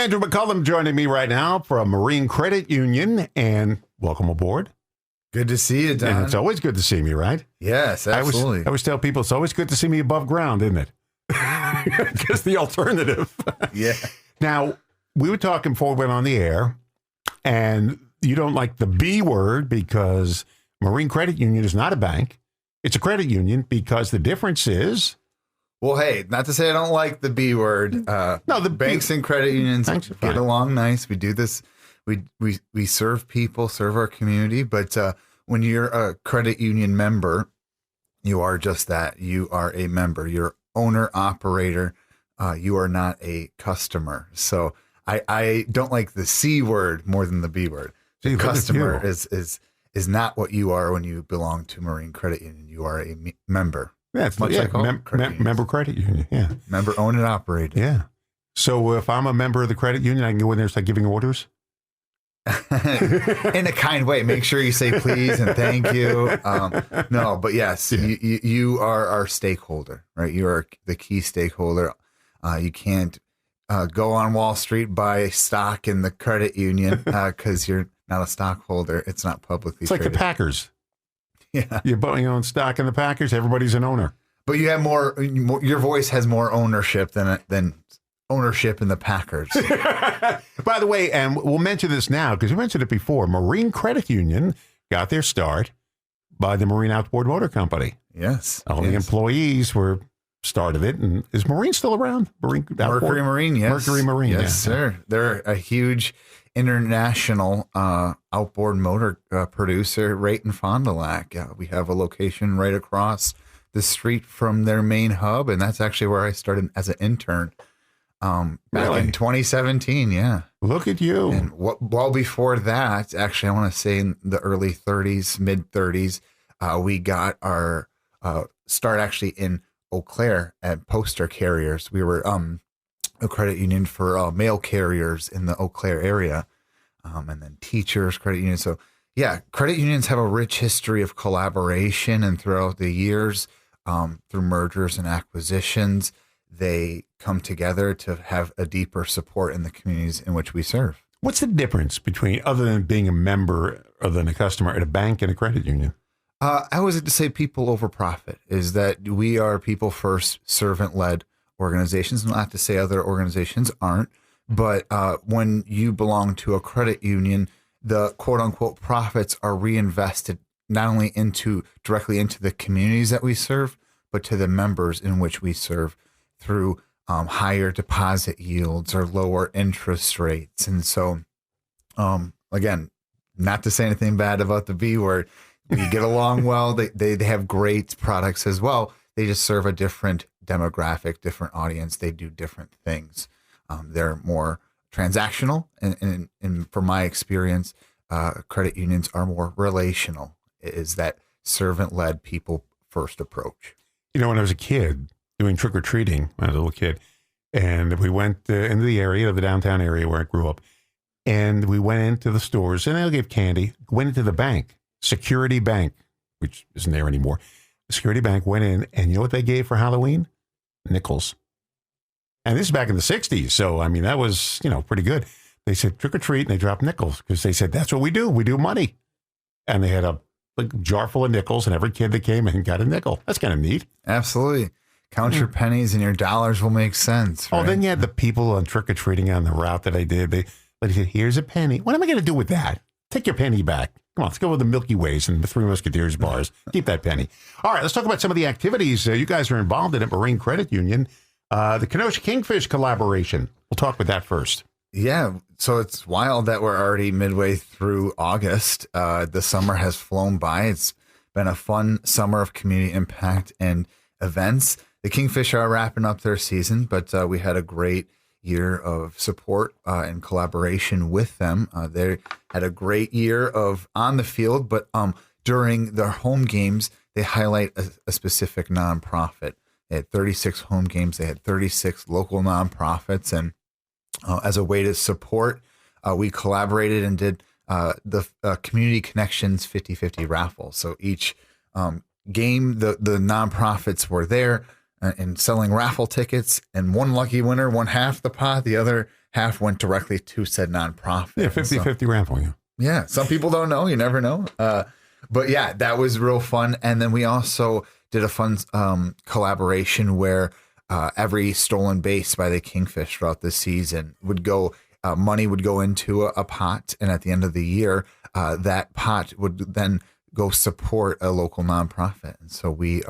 Andrew McCollum joining me right now from Marine Credit Union, and welcome aboard. Good to see you, Don. And it's always good to see me, right? Yes, absolutely. I always tell people it's always good to see me above ground, isn't it? Just the alternative. Yeah. Now, we were talking before we went on the air, and you don't like the B word because Marine Credit Union is not a bank. It's a credit union because the difference is... Well, hey, not to say I don't like the B word. No, the banks and credit unions get along nice. We do this. We serve people, serve our community. But when you're a credit union member, you are just that. You are a member. You're owner operator. You are not a customer. So I don't like the C word more than the B word. The customer is not what you are when you belong to Marine Credit Union. You are a member. Yeah, it's like member credit union. Yeah, member owned and operated. Yeah. So if I'm a member of the credit union, I can go in there and start giving orders in a kind way. Make sure you say please and thank you. No, but yes, you are our stakeholder, right? You are the key stakeholder. You can't go on Wall Street, buy stock in the credit union because you're not a stockholder. It's not publicly traded. Like the Packers. Yeah, you're buying your own stock in the Packers. Everybody's an owner, but you have more. Your voice has more ownership than ownership in the Packers. By the way, and we'll mention this now because we mentioned it before. Marine Credit Union got their start by the Marine Outboard Motor Company. Yes, all the employees were started it. And is Marine still around? Mercury Marine, yes. Mercury Marine, yes, sir. They're a huge international outboard motor producer right in Fond du Lac. We have a location right across the street from their main hub, and that's actually where I started as an intern back in 2017. Yeah. Look at you. And well before that, actually, I want to say in the early 30s, mid 30s, we got our start actually in Eau Claire at Poster Carriers. We were a credit union for mail carriers in the Eau Claire area, and then teachers, credit unions. So yeah, credit unions have a rich history of collaboration, and throughout the years, through mergers and acquisitions, they come together to have a deeper support in the communities in which we serve. What's the difference between, other than being a member, other than a customer, at a bank and a credit union? I always like to say people over profit, is that we are people first, servant-led organizations. Not to say other organizations aren't, but when you belong to a credit union, the quote unquote profits are reinvested not only directly into the communities that we serve, but to the members in which we serve through higher deposit yields or lower interest rates. And so, again, not to say anything bad about the B word, we get along well. They have great products as well. They just serve a different demographic, different audience. They do different things. They're more transactional. And from my experience, credit unions are more relational. It is that servant-led people first approach. You know, when I was a kid doing trick-or-treating, when I was a little kid, and we went into the area, the downtown area where I grew up, and we went into the stores, and they'll give candy, went into the bank, Security Bank, which isn't there anymore. The Security Bank went in, and you know what they gave for Halloween? Nickels. And this is back in the 60s, so, I mean, that was, pretty good. They said trick-or-treat, and they dropped nickels, because they said, that's what we do. We do money. And they had a jar full of nickels, and every kid that came in got a nickel. That's kind of neat. Absolutely. Count your pennies, and your dollars will make sense. Right? Oh, then you had the people on trick-or-treating on the route that I did. They said, here's a penny. What am I going to do with that? Take your penny back. Come on, let's go with the Milky Ways and the Three Musketeers bars. Keep that penny. All right, let's talk about some of the activities you guys are involved in at Marine Credit Union. The Kenosha Kingfish collaboration. We'll talk with that first. Yeah, so it's wild that we're already midway through August. The summer has flown by. It's been a fun summer of community impact and events. The Kingfish are wrapping up their season, but we had a great year of support and collaboration with them. They had a great year of on the field, but during their home games, they highlight a specific nonprofit. They had 36 home games. They had 36 local nonprofits. And as a way to support, we collaborated and did the Community Connections 50-50 raffle. So each game, the nonprofits were there and selling raffle tickets, and one lucky winner won half the pot. The other half went directly to said nonprofit. Yeah, 50-50 raffle. Yeah. Yeah, some people don't know. You never know. But yeah, that was real fun. And then we also did a fun collaboration where every stolen base by the Kingfish throughout the season would go, money would go into a pot. And at the end of the year, that pot would then go support a local nonprofit. And so we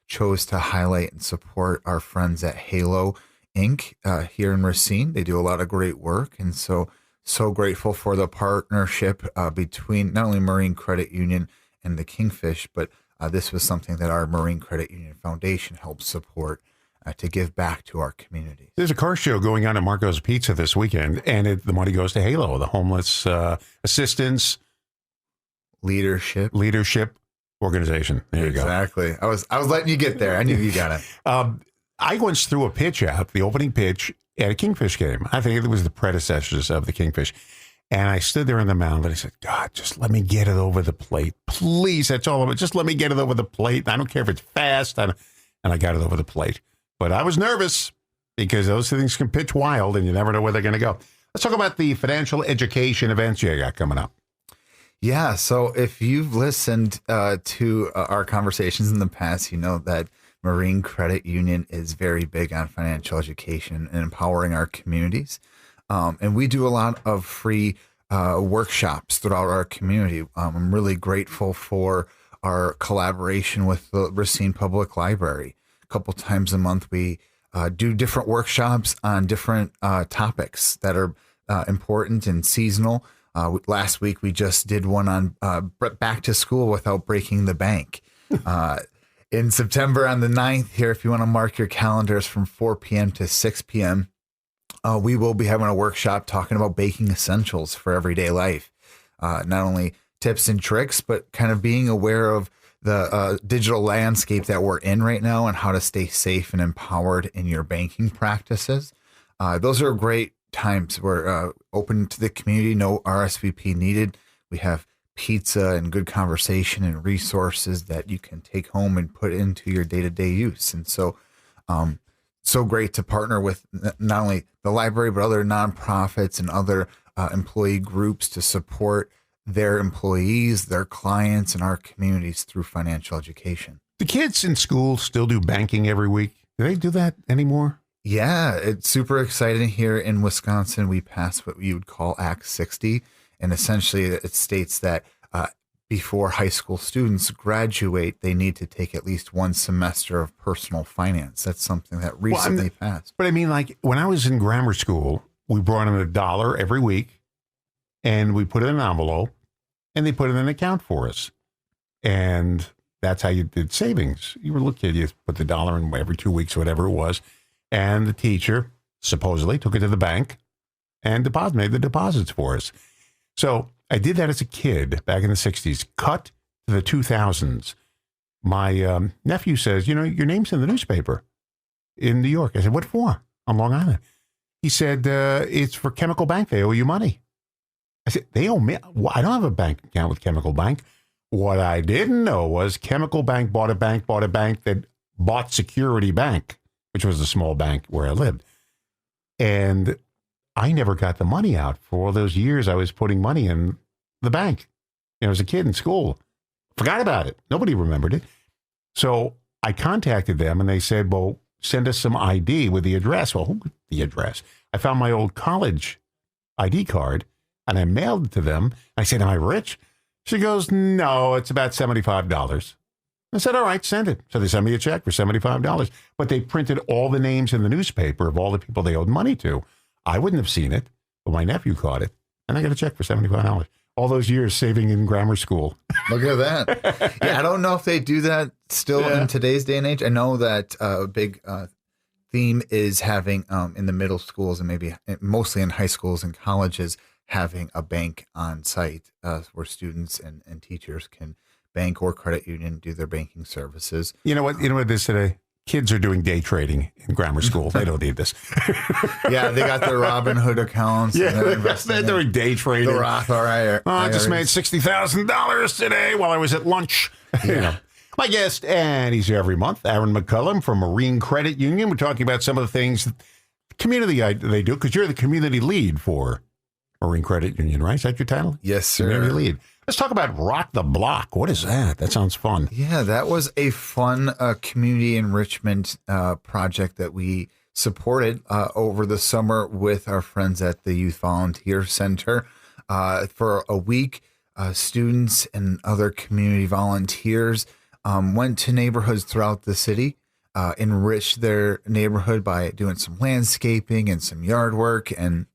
chose to highlight and support our friends at Halo Inc. Here in Racine. They do a lot of great work. And so grateful for the partnership between not only Marine Credit Union and the Kingfish, but this was something that our Marine Credit Union Foundation helped support to give back to our communities. There's a car show going on at Marco's Pizza this weekend, and the money goes to Halo, the homeless assistance leadership organization. There you go. Exactly. I was letting you get there. I knew you got it. I once threw a pitch out, the opening pitch, at a Kingfish game. I think it was the predecessors of the Kingfish. And I stood there on the mound and I said, God, just let me get it over the plate. Please, that's all of it. Just let me get it over the plate. I don't care if it's fast. And I got it over the plate. But I was nervous because those things can pitch wild and you never know where they're going to go. Let's talk about the financial education events you got coming up. Yeah. So if you've listened to our conversations in the past, you know that Marine Credit Union is very big on financial education and empowering our communities. And we do a lot of free workshops throughout our community. I'm really grateful for our collaboration with the Racine Public Library. A couple times a month, we do different workshops on different topics that are important and seasonal. Last week, we just did one on back to school without breaking the bank. In September on the 9th here, if you want to mark your calendars from 4 p.m. to 6 p.m., we will be having a workshop talking about baking essentials for everyday life. Not only tips and tricks, but kind of being aware of the digital landscape that we're in right now and how to stay safe and empowered in your banking practices. Those are great times. We're open to the community, no RSVP needed. We have pizza and good conversation and resources that you can take home and put into your day-to-day use. And so, so great to partner with not only the library, but other nonprofits and other employee groups to support their employees, their clients, and our communities through financial education. The kids in school still do banking every week. Do they do that anymore? Yeah, it's super exciting here in Wisconsin. We passed what you would call Act 60. And essentially, it states that before high school students graduate, they need to take at least one semester of personal finance. That's something that recently passed. But I mean, like when I was in grammar school, we brought in $1 every week and we put it in an envelope and they put it in an account for us. And that's how you did savings. You were a little kid, you put the $1 in every 2 weeks, whatever it was. And the teacher supposedly took it to the bank and made the deposits for us. So I did that as a kid back in the 60s, cut to the 2000s. My nephew says, you know, your name's in the newspaper in New York. I said, what for? On Long Island. He said, it's for Chemical Bank. They owe you money. I said, they owe me? Well, I don't have a bank account with Chemical Bank. What I didn't know was Chemical Bank bought a bank that bought Security Bank, which was a small bank where I lived. And I never got the money out for all those years I was putting money in the bank. You know, as a kid in school. Forgot about it. Nobody remembered it. So I contacted them and they said, well, send us some ID with the address. Well, who the address? I found my old college ID card and I mailed it to them. I said, am I rich? She goes, no, it's about $75. I said, all right, send it. So they sent me a check for $75. But they printed all the names in the newspaper of all the people they owed money to. I wouldn't have seen it, but my nephew caught it. And I got a check for $75. All those years saving in grammar school. Look at that. Yeah, I don't know if they do that still in today's day and age. I know that a big theme is having in the middle schools and maybe mostly in high schools and colleges, having a bank on site where students and teachers can bank or credit union do their banking services. You know what? You know what it is today? Kids are doing day trading in grammar school. They don't need this. Yeah, they got their Robinhood accounts. Yeah, they're doing day trading. The Roth IRA. I just made $60,000 today while I was at lunch. Yeah. You know. My guest, and he's here every month, Aaron McCollum from Marine Credit Union. We're talking about some of the things community they do? Because you're the community lead for Marine Credit Union, right? Is that your title? Yes, sir. Community lead. Let's talk about Rock the Block. What is that? That sounds fun. Yeah, that was a fun community enrichment project that we supported over the summer with our friends at the Youth Volunteer Center. For a week, students and other community volunteers went to neighborhoods throughout the city, enriched their neighborhood by doing some landscaping and some yard work and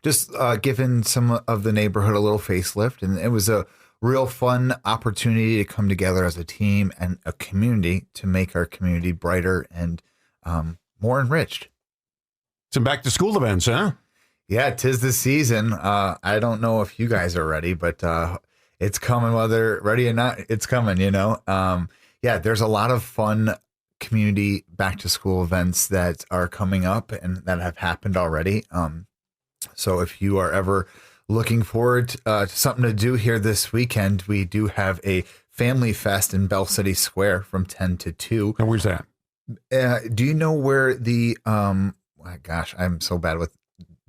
just giving some of the neighborhood a little facelift. And it was a real fun opportunity to come together as a team and a community to make our community brighter and more enriched. Some back to school events, huh? Yeah, 'tis the season. I don't know if you guys are ready, but it's coming, whether ready or not, it's coming, Yeah, there's a lot of fun community back to school events that are coming up and that have happened already. So if you are ever looking forward to something to do here this weekend, we do have a family fest in Bell City Square from 10 to 2. And where's that? Do you know where the, my gosh, I'm so bad with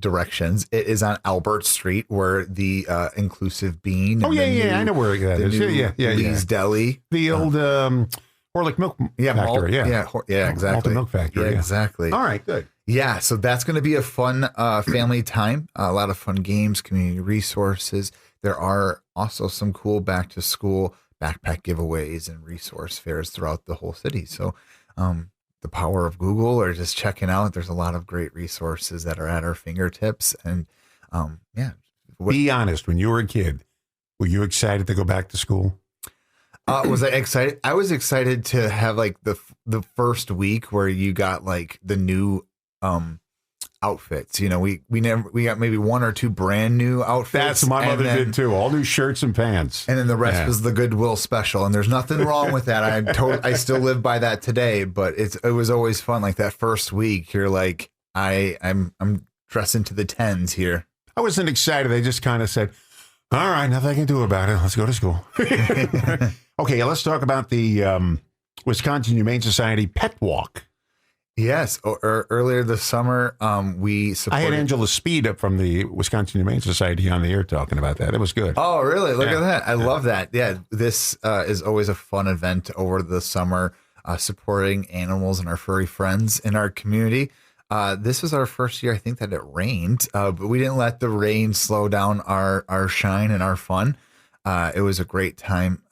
directions. It is on Albert Street where the Inclusive Bean. Oh, yeah, I know where that is. Yeah. Lee's Deli. The old Orlick Milk Factory. Yeah, exactly. Malted Milk Factory. Yeah, exactly. All right, good. Yeah, so that's going to be a fun family time, a lot of fun games, community resources. There are also some cool back to school backpack giveaways and resource fairs throughout the whole city. So the power of Google or just checking out, there's a lot of great resources that are at our fingertips. And Be honest, when you were a kid, were you excited to go back to school? Was I excited? I was excited to have like the first week where you got like the new outfits. We got maybe one or two brand new outfits. That's my mother did too. All new shirts and pants. And then the rest was the Goodwill special. And there's nothing wrong with that. I still live by that today, but it was always fun. Like that first week, you're like, I'm dressing to the tens here. I wasn't excited. They just kind of said, all right, nothing I can do about it. Let's go to school. Okay, let's talk about the Wisconsin Humane Society Pet Walk. Yes, earlier this summer, we supported. I had Angela Speed up from the Wisconsin Humane Society on the air talking about that. It was good. Oh, really? Look at that. I love that. Yeah, this is always a fun event over the summer, supporting animals and our furry friends in our community. This was our first year, I think, that it rained, but we didn't let the rain slow down our shine and our fun. It was a great time.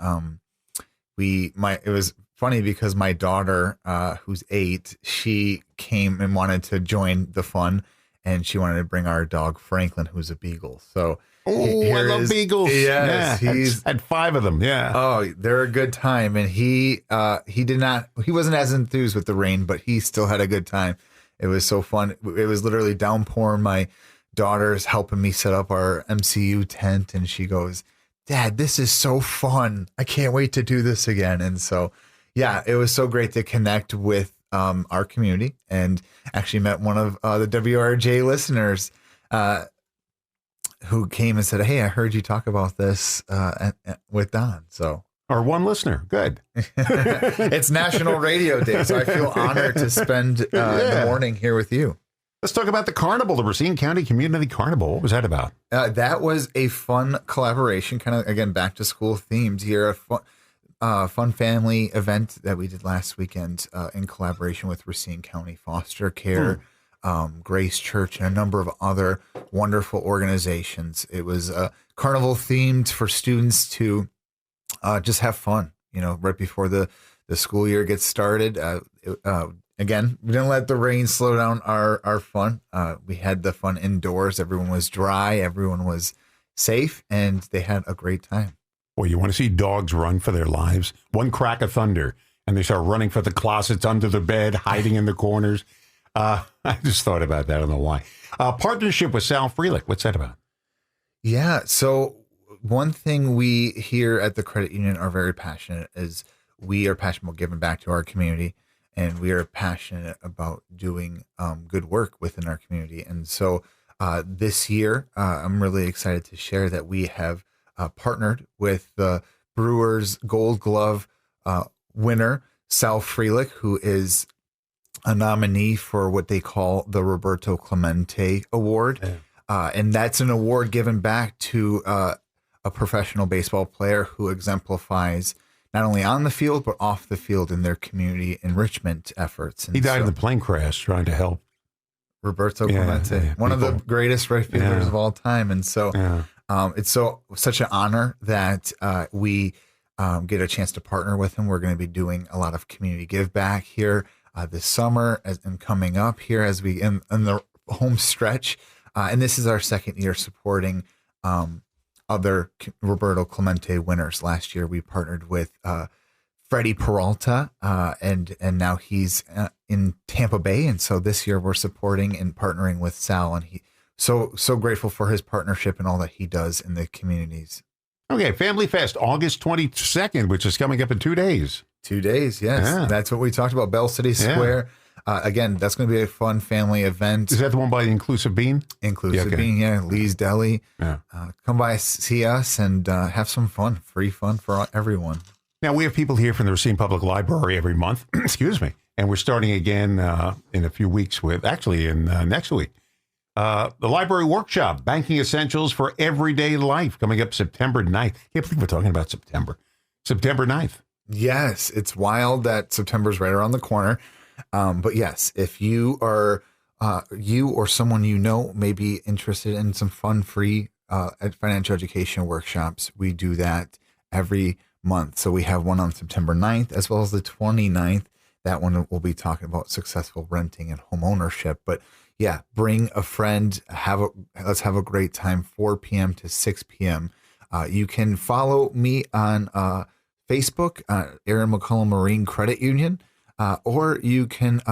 It was funny because my daughter, who's 8, she came and wanted to join the fun, and she wanted to bring our dog Franklin, who's a beagle. So, I love beagles. Yes, yeah, he's had 5 of them. Yeah. Oh, they're a good time, and he wasn't as enthused with the rain, but he still had a good time. It was so fun. It was literally downpouring. My daughter's helping me set up our MCU tent, and she goes, "Dad, this is so fun. I can't wait to do this again." And so, yeah, it was so great to connect with our community, and actually met one of the WRJ listeners who came and said, "Hey, I heard you talk about this with Don." So, or one listener. Good. It's National Radio Day, so I feel honored to spend the morning here with you. Let's talk about the carnival, the Racine County Community Carnival. What was that about? That was a fun collaboration, kind of, again, back to school themed here. A fun family event that we did last weekend in collaboration with Racine County Foster Care, Grace Church, and a number of other wonderful organizations. It was carnival themed for students to just have fun, right before the school year gets started. Again, we didn't let the rain slow down our fun. We had the fun indoors. Everyone was dry. Everyone was safe, and they had a great time. Boy, you want to see dogs run for their lives? One crack of thunder, and they start running for the closets, under the bed, hiding in the corners. I just thought about that. I don't know why. Partnership with Sal Freelick. What's that about? Yeah, so one thing we here at the credit union are very passionate is we are passionate about giving back to our community. And we are passionate about doing good work within our community. And so this year, I'm really excited to share that we have partnered with the Brewers Gold Glove winner, Sal Freelick, who is a nominee for what they call the Roberto Clemente Award. And that's an award given back to a professional baseball player who exemplifies not only on the field, but off the field in their community enrichment efforts. And he died in the plane crash trying to help. Roberto Clemente, one of the greatest right fielders of all time. And so it's such an honor that we get a chance to partner with him. We're going to be doing a lot of community give back here this summer and coming up here as we in the home stretch. And this is our second year supporting other Roberto Clemente winners. Last year we partnered with Freddie Peralta, and now he's in Tampa Bay. And so this year we're supporting and partnering with Sal, and he so grateful for his partnership and all that he does in the communities. Okay, Family Fest, August 22nd, which is coming up in 2 days. 2 days, yes. Yeah. That's what we talked about, Bell City Square. Again, that's going to be a fun family event. Is that the one by the Inclusive Bean? Inclusive Bean, yeah. Lee's Deli. Yeah. Come by, see us, and have some fun. Free fun for everyone. Now, we have people here from the Racine Public Library every month. Excuse me. And we're starting again in a few weeks next week. The Library Workshop, Banking Essentials for Everyday Life, coming up September 9th. Can't believe we're talking about September 9th. Yes, it's wild that September's right around the corner. But yes, if you are you or someone you know may be interested in some fun, free financial education workshops, we do that every month. So we have one on September 9th as well as the 29th. That one will be talking about successful renting and home ownership. But yeah, bring a friend. Let's have a great time. 4 p.m. to 6 p.m. You can follow me on Facebook, Aaron McCollum Marine Credit Union. Or you can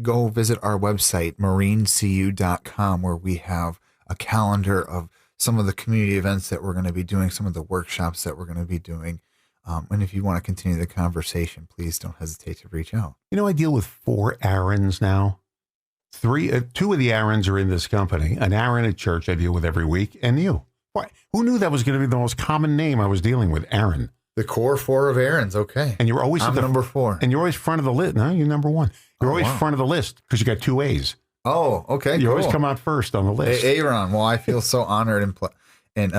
go visit our website, marinecu.com, where we have a calendar of some of the community events that we're going to be doing, some of the workshops that we're going to be doing. And if you want to continue the conversation, please don't hesitate to reach out. You know, I deal with 4 Aarons now. 2 of the Aarons are in this company. An Aaron at church I deal with every week, and you. Why? Who knew that was going to be the most common name I was dealing with, Aaron? The core 4 of Aaron's, okay. And you're always number 4. And you're always front of the list. No, you're number 1. You're always front of the list because you got 2 A's. Oh, okay. You always come out first on the list. Aaron. Well, I feel so honored and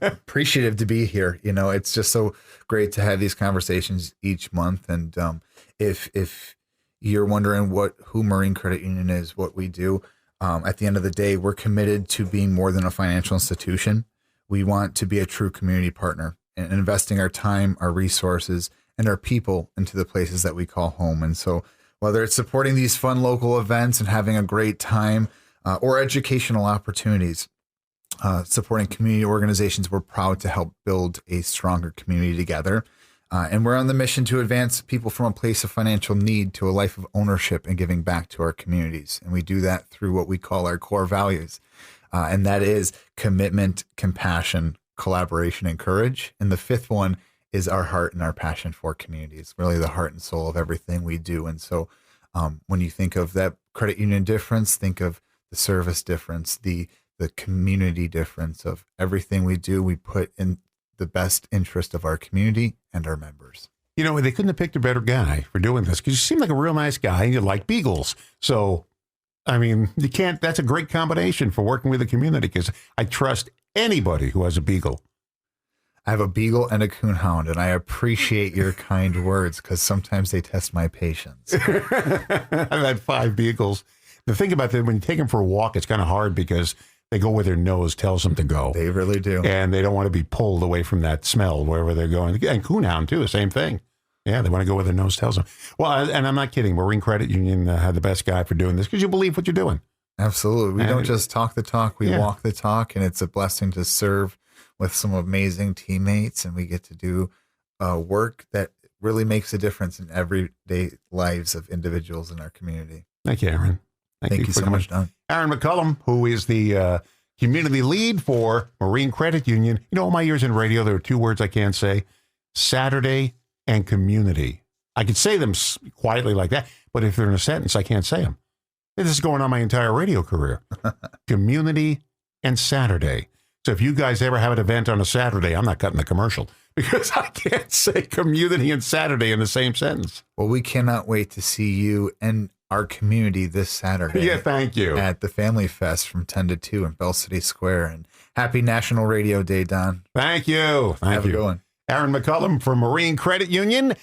appreciative to be here. You know, it's just so great to have these conversations each month. And if you're wondering who Marine Credit Union is, what we do, at the end of the day, we're committed to being more than a financial institution. We want to be a true community partner and investing our time, our resources, and our people into the places that we call home. And so whether it's supporting these fun local events and having a great time or educational opportunities, supporting community organizations, we're proud to help build a stronger community together. And we're on the mission to advance people from a place of financial need to a life of ownership and giving back to our communities. And we do that through what we call our core values. And that is commitment, compassion, collaboration, and courage. And the 5th one is our heart and our passion for communities, really the heart and soul of everything we do. And so when you think of that credit union difference, think of the service difference, the community difference of everything we do. We put in the best interest of our community and our members. You know, they couldn't have picked a better guy for doing this because you seem like a real nice guy and you like beagles. So, I mean, that's a great combination for working with the community because I trust anybody who has a beagle. I have a beagle and a coonhound, and I appreciate your kind words because sometimes they test my patience. I've had 5 beagles. The thing about that, when you take them for a walk, it's kind of hard because they go where their nose tells them to go. They really do. And they don't want to be pulled away from that smell wherever they're going. And coonhound, too, the same thing. Yeah, they want to go where their nose tells them. Well, and I'm not kidding. Marine Credit Union had the best guy for doing this because you believe what you're doing. Absolutely. We don't just talk the talk. We walk the talk. And it's a blessing to serve with some amazing teammates. And we get to do work that really makes a difference in everyday lives of individuals in our community. Thank you, Aaron. Thank you so much, Don. Aaron McCollum, who is the community lead for Marine Credit Union. You know, all my years in radio, there are 2 words I can't say: Saturday and community. I could say them quietly like that, but if they're in a sentence, I can't say them. This is going on my entire radio career. Community and Saturday. So if you guys ever have an event on a Saturday, I'm not cutting the commercial, because I can't say community and Saturday in the same sentence. Well, we cannot wait to see you and our community this Saturday. Yeah, thank you. At the Family Fest from 10 to 2 in Bell City Square. And happy National Radio Day, Don. Thank you. Thank Have you. a good one. Aaron McCollum from Marine Credit Union.